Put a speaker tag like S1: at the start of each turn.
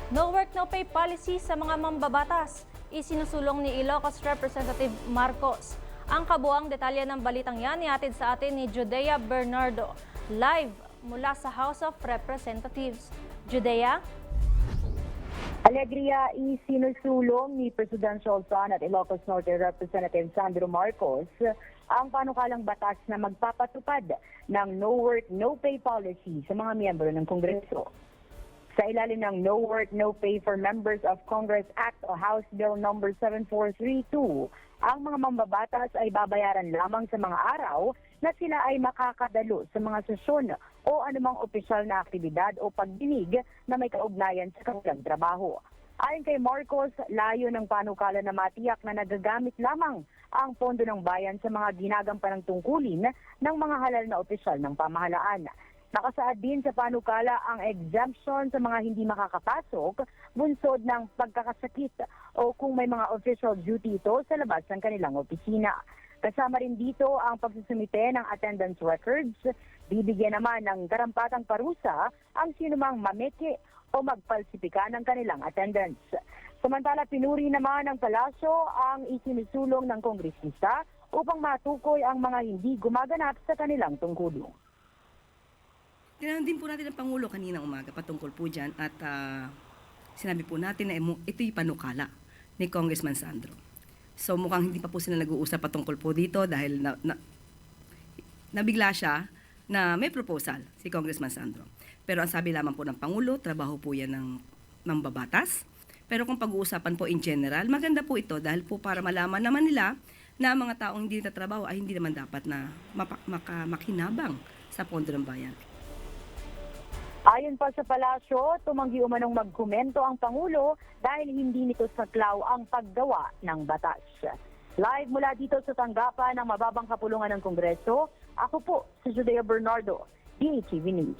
S1: No work, no pay policy sa mga mambabatas. Isinusulong ni Ilocos Representative Marcos. Ang kabuang detalye ng balitang yan ihatid sa atin ni Judea Bernardo. Live mula sa House of Representatives. Judea?
S2: Alegria, isinusulong ni Presidential Son at Ilocos Norte Representative Sandro Marcos ang panukalang batas na magpapatupad ng no work, no pay policy sa mga miyembro ng Kongreso. Sa ilalim ng No Work, No Pay for Members of Congress Act o House Bill No. 7432, ang mga mambabatas ay babayaran lamang sa mga araw na sila ay makakadalo sa mga sesyon o anumang opisyal na aktibidad o pagdinig na may kaugnayan sa kanilang trabaho. Ayon kay Marcos, layo ng panukala na matiyak na nagagamit lamang ang pondo ng bayan sa mga ginagampanang tungkulin ng mga halal na opisyal ng pamahalaan. Nakasaad din sa panukala ang exemption sa mga hindi makakapasok bunsod ng pagkakasakit o kung may mga official duty ito sa labas ng kanilang opisina. Kasama rin dito ang pagsusumite ng attendance records. Bibigyan naman ng karampatang parusa ang sinumang mameke o magpalsipika ng kanilang attendance. Samantala, pinuri naman ng palasyo ang isinusulong ng kongresista upang matukoy ang mga hindi gumaganap sa kanilang tungkulong.
S3: Tinanong din po natin ang Pangulo kaninang umaga patungkol po dyan at sinabi po natin na ito'y panukala ni Congressman Sandro. So mukhang hindi pa po sila nag-uusap patungkol po dito dahil nabigla siya na may proposal si Congressman Sandro. Pero ang sabi lamang po ng Pangulo, trabaho po yan ng babatas. Pero kung pag-uusapan po in general, maganda po ito dahil po para malaman naman nila na ang mga taong hindi natatrabaho ay hindi naman dapat na makinabang sa pondo ng bayan.
S2: Ayon pa sa palasyo, tumanggi umanong magkomento ang Pangulo dahil hindi nito saklaw ang paggawa ng batas. Live mula dito sa tanggapan ng mababang kapulungan ng Kongreso, ako po si Judea Bernardo, DATV News.